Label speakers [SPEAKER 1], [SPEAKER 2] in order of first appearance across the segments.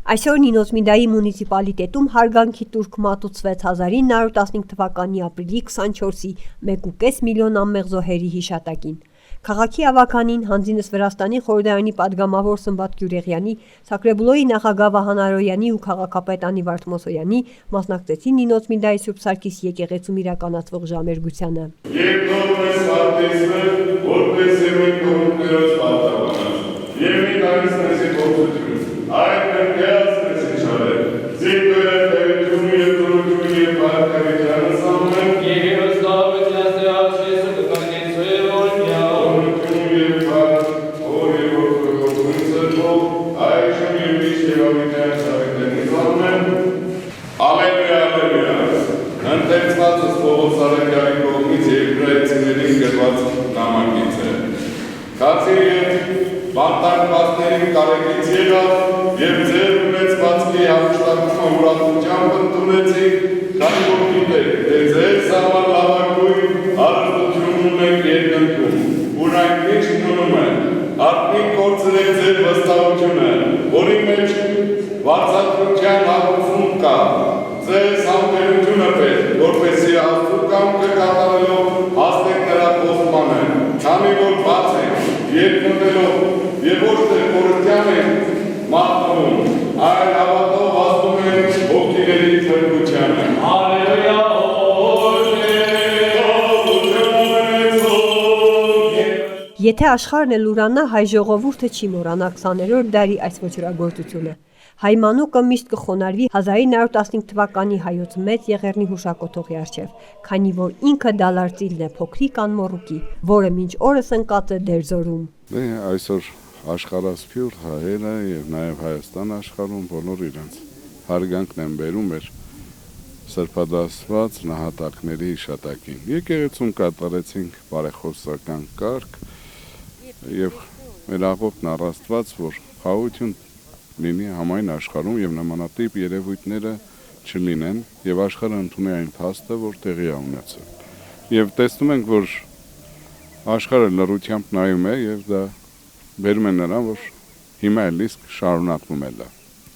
[SPEAKER 1] Այսօր Նինոց-Մինդայի մունիցիպալիտետում հարգանքի տուրք մատուցվեց 1915 թվականի ապրիլի 24-ի 1,5 միլիոն անմեղ զոհերի հիշատակին։ Քաղաքի ավականին հանձինս Վրաստանի խորհրդարանի падգամավոր Սմբատ Գյուրեղյանի, Սակրեբուլոյի նախագահ Վահան Արոյանի ու քաղաքապետ Անի Վարդմոսոյանի մասնակցեցին Նինոց-Մինդայի Սուրբ Սարգիս եկեղեցում իրականացվող ժամերգությանը։
[SPEAKER 2] Բանտարկվածներին կարեկից եղավ և ձեր ունեցվածքի հաղթակումը ուրախությամբ ընդունեցիք, քանի որ գիտեք, թե ձեր համար լավագույն առողջություն ունեք երկնքում, ուր այն միշտ մնում է, արթնիկ կորցրեք ձեր վստահությունը, որի մեջ վարձատրության հաղորդում կա, ձեզ համբերությունը պետք, որպեսզի Աստծու կամքը կատարելով հասնեք նրա խոստմանը, քանի որ բաց եք, երկնքելով և ոչ թե խորհրդյան ենք մատնվում, այլ հավատով հասնում ենք հոգիների փրկությանը։ Հալելույա,
[SPEAKER 1] Եթե աշխարհն էլ ուրանա, հայ ժողովուրդը չի մոռանա 20-րդ դարի այս ոճրագործությունը։ Հայ մանուկը միշտ կխոնարհվի 1915 թվականի հայոց մեծ եղեռնի հուշակոթողի առջև, քանի որ ինքը դալարծիլն է փոքրիկ անմոռուկի, որը մինչ օրս ընկած է Դերձորում։
[SPEAKER 2] Այսօր աշխարհասփյուռ հայերը եւ նաեւ Հայաստան աշխարհում բոլոր իրենց հարգանքն են բերում մեր սրբադասված նահատակների հիշատակին։ Եկեղեցում կատարեցինք բարեխոսական կարգ եւ մեր աղոթն առաստված, որ խաղաղություն լինի համայն աշխարհում եւ նմանատիպ երևույթները չլինեն եւ աշխարհը ընդունի այն փաստը, որ տեղի է ունեցել։ Եվ տեսնում ենք, որ աշխարհը լռությամբ նայում է եւ դա բերում է նրան, որ հիմա էլ իսկ շարունակվում է դա։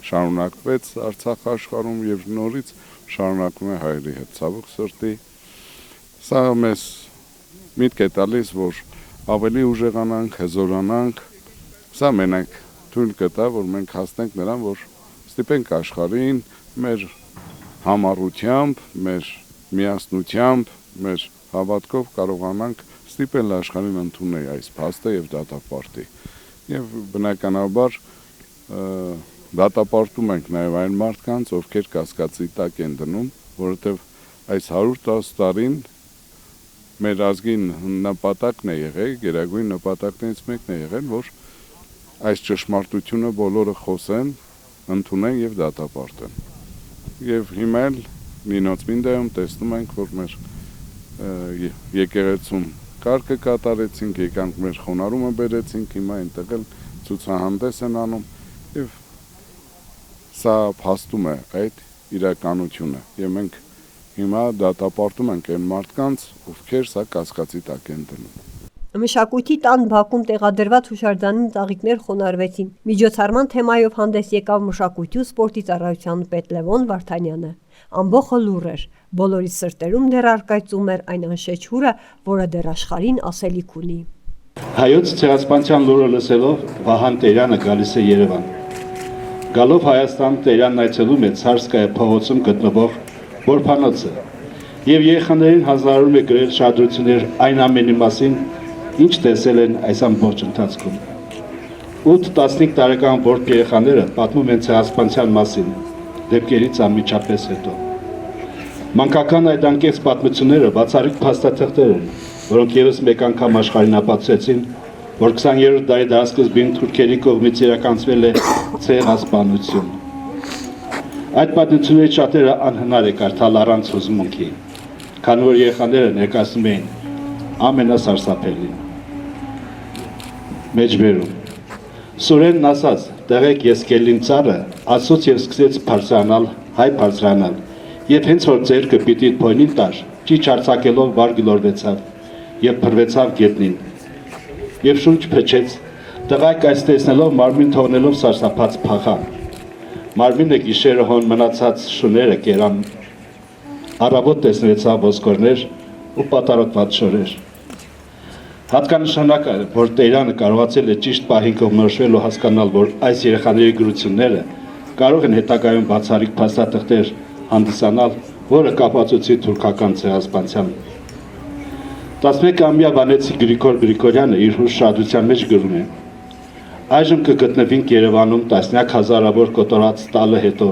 [SPEAKER 2] Շարունակվեց Արցախ աշխարհում եւ նորից շարունակվում է հայերի հետ ցավոք սրտի։ Սա մեզ միտք է տալիս, որ ավելի ուժեղանանք, հզորանանք։ Սա մենակ թույլ կտա, որ մենք հասնենք նրան, որ ստիպենք աշխարհին մեր համառությամբ, մեր միասնությամբ, մեր հավատքով կարողանանք ստիպել աշխարհին ընդունել այս փաստը եւ դատապարտի։ Եվ բնականաբար դատապարտում ենք նաեւ այն մարդկանց, ովքեր կասկածի տակ են դնում, որովհետեւ այս 110 տարին մեր ազգի նպատակն է եղել, գերագույն նպատակներից մեկն է եղել, որ այս ճշմարտությունը բոլորը խոսեն, ընդունեն եւ դատապարտեն։ Եվ հիմա էլ Նինոց-Մինդայում տեսնում ենք, որ մեր եկեղեցում կարգը կատարեցինք, եկանք մեր խոնարհումը բերեցինք, հիմա այնտեղ էլ ցուցահանդես են անում եւ սա փաստում է այդ իրականությունը եւ մենք հիմա դատապարտում ենք այն մարդկանց, ովքեր սա կասկածի տակ են դնում։
[SPEAKER 1] Մշակույթի տան բակում տեղադրված հուշարձանին ծաղիկներ խոնարհվեցին։ Միջոցառման թեմայով հանդես եկավ մշակույթի ու սպորտի ծառայության պետ Լևոն Վարդանյանը։ Ամբողջը լուռ էր, բոլորի սրտերում դեռ առկայծում էր այն անշեջ հուրը, որը դեռ աշխարհին ասելիք ունի։
[SPEAKER 3] Հայոց ցեղասպանության լուրը լսելով Վահան Տերյանը գալիս է Երևան։ Գալով Հայաստան Տերյանն այցելում է Ցարսկայա փողոցում գտնվող որբանոցը եւ երեխաներին հանձնարարում է գրել շարադրություններ այն ամենի մասին, ինչ տեսել են այս ամբողջ ընթացքում։ 8-15 տարեկան որբ երեխաները պատմում են ցեղասպանության մասին, դեպքերից անմիջապես հետո։ Մանկական այդ անկեղծ պատմությունները բացառիկ փաստաթղթեր են, որոնք եւս մեկ անգամ աշխարհին ապացուցեցին, որ 20-րդ դարի դարաշրջանի թուրքերի կողմից իրականացվել է ցեղասպանություն։ Այդ պատմությունների շատերը անհնար է կարդալ առանց հուզմունքի, քանի որ երեխաները ներկայացնում էին ամենասարսափելին։ Մեջբերում Սուրենն ասաց, տեղեք ես կելին ծառը, ասոց և սկսեց բարձրանալ, հայ բարձրանալ, և հենց որ ձերքը պիտի փոյնին տար, ճիչ արձակելով վար գլորվեցավ, և փրվեցավ գետնին, և շունչ փչեց, տղայք այս տեսնելով մարմին թողնելով սարսափած փախան, Մարմինը գիշերը հոն մնացած շուները կերան, առավոտ տեսնվեցավ ոսկորներ ու պատարոտված շորեր։ Հատկանշանակ է, որ Տերյանը կարողացել է ճիշտ պահին կողմնորոշվել ու հասկանալ, որ այս երեխաների գրությունները կարող են հետագայում բացառիկ փաստաթղթեր հանդիսանալ, որը կապացուցի թուրքական ցեղասպանությանը։ 11-ամյա Վանեցի Գրիգոր Գրիգորյանը իր հուշադրության մեջ գրում է. Այժմ կգտնվենք Երևանում տասնյակ հազարավոր կոտորած տալը հետո,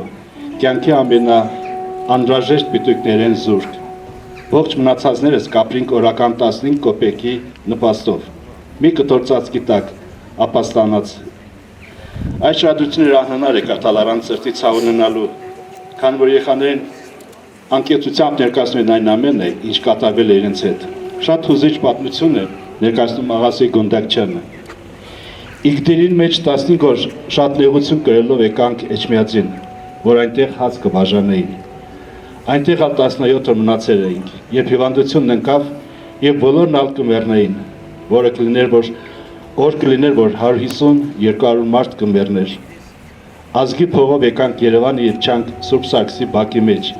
[SPEAKER 3] կյանքի ամենաանհրաժեշտ պիտույքներեն զուրկ։ Ողջ մնացածներս կապրինք օրական 15 կոպեկի նպաստով, մի կտոր ծածկի տակ, ապաստանած։ Այս շարադրությունները անհնար է կարդալ առանց սրտի ցավ ունենալու, քանի որ երեխաներին անկեղծությամբ ներկայացնում են այն ամենը, ինչ կատարվել է իրենց հետ։ Շատ հուզիչ պատմություն է ներկայացնում աղասի Գոնդակչյանը։ Իգդիրին մեջ 15 օր շատ նեղություն կրելով եկանք Էջմիածին, որ այնտեղ հաց կբաժանեին։ Այնտեղ ալ 17 օր մնացել էինք, երբ հիվանդությունն ընկավ եւ բոլորն ալ կմեռնեին, որը կլիներ որ 150-200 մարդ կմեռներ։ Ազգի փողով եկանք Երևանը եւ չանք Սուրբ Սարգսի բակի մեջ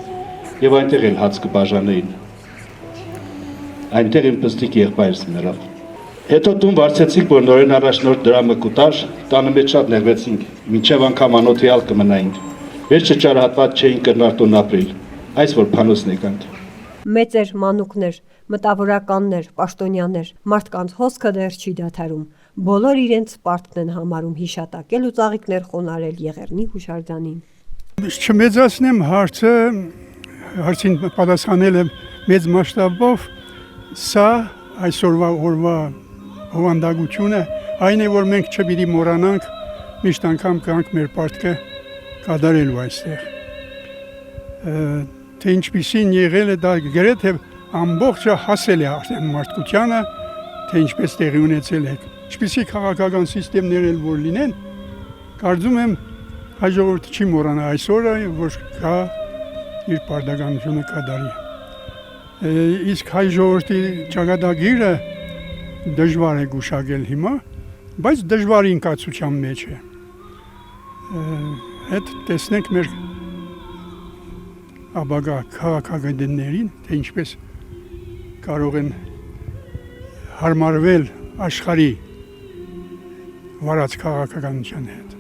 [SPEAKER 3] եւ այնտեղ էլ հաց կբաժանեին։ Այնտեղ իմ պստիկ եղբայրս մեռավ։ Հետո տուն վարձեցինք, որ նորեն առաջնորդ դրամը կուտար, տանը մեջ շատ նեղվեցինք, մինչև անգամ անոթիալ կմնայինք։ Վերջը ճարահատված չէին կրնարտուն ապրիլ, այս որ փանոսն եկանք։
[SPEAKER 1] Մեծեր, մանուկներ, մտավորականներ, պաշտոնյաներ, մարդկանց հոսքը դեռ չի դադարում։ Բոլոր իրենց պարտքն են համարում հիշատակել ու ծաղիկներ խոնարել Եղեռնի հուշարձանին։
[SPEAKER 4] Չմեծացնեմ հարցը, հարցին պատասխանելը մեծ մասշտաբով, սա այսօրվա օրվա հովանդակությունը այն է, որ մենք չպիտի մոռանանք, միշտ անգամ կանք մեր պարտքը կատարելու այստեղ։ Թե ինչպիսին եղել է դա գրեթե ամբողջը հասել է արդեն մարդկությանը, թե ինչպես տեղի ունեցել է։ Ինչպիսի քաղաքական սիստեմներ էլ որ լինեն, կարծում եմ հայ ժողովուրդը չի մոռանա այսօրը, որ կա իր պարտականությունը կատարի։ Իսկ հայ ժողովրդի ճակատագիրը դժվար է գուշակել հիմա, բայց դժվար ինքացության մեջ է։ Հետ տեսնենք մեր ապագա քաղաքագետներին, թե ինչպես կարող են հարմարվել աշխարհի վարած քաղաքականության հետ։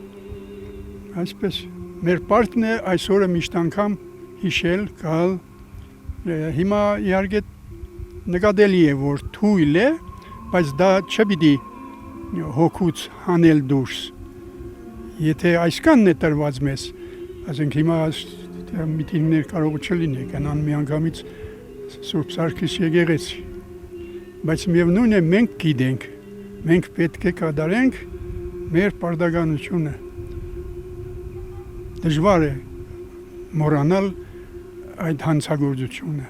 [SPEAKER 4] Այսպես մեր պարտքն է այսօրը միշտ անգամ հիշել, գալ։ Հիմա իհարկե նկատելի է, որ թույլ է, բայց դա չպիտի հոգուց հանել դուրս։ Եթե այսքանն է տրված մեզ, ասենք հիմա միտինգներ կարող չլինի, կնան միանգամից Սուրբ Սարգիս եկեղեցի։ Բայց միևնույն է մենք գիտենք, մենք պետք է կատարենք մեր պարտականությունը։ Դժվար է մոռանալ այդ հանցագործությունը։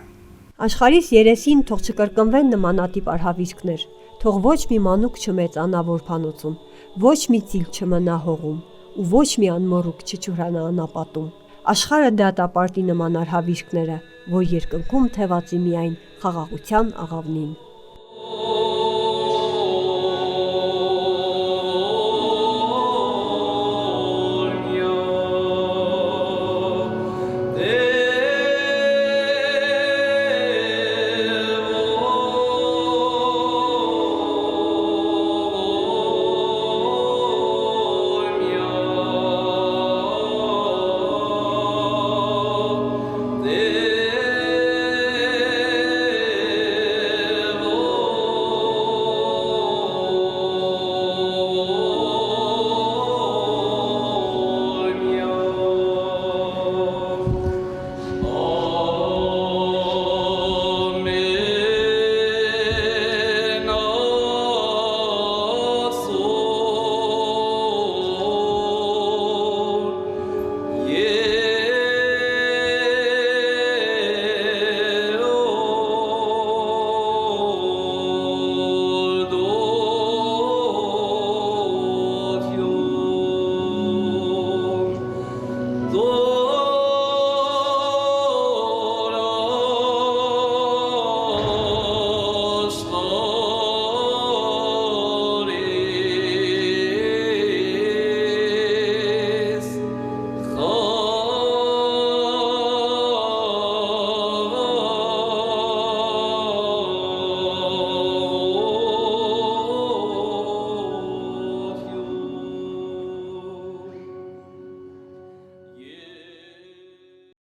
[SPEAKER 1] Աշխարհիս երեսին թող չկրկնվեն նմանատիպ արհավիրքներ, թող ոչ մի մանուկ չմեծանա որբանոցում, ոչ մի ծիլ չմնա հողում ու ոչ մի անմոռուկ չչուրանա անապատում։ Աշխարհը դատապարտի նման արհավիրքները, որ երկնքում թևածի միայն խաղաղության աղավնին։
[SPEAKER 5] Do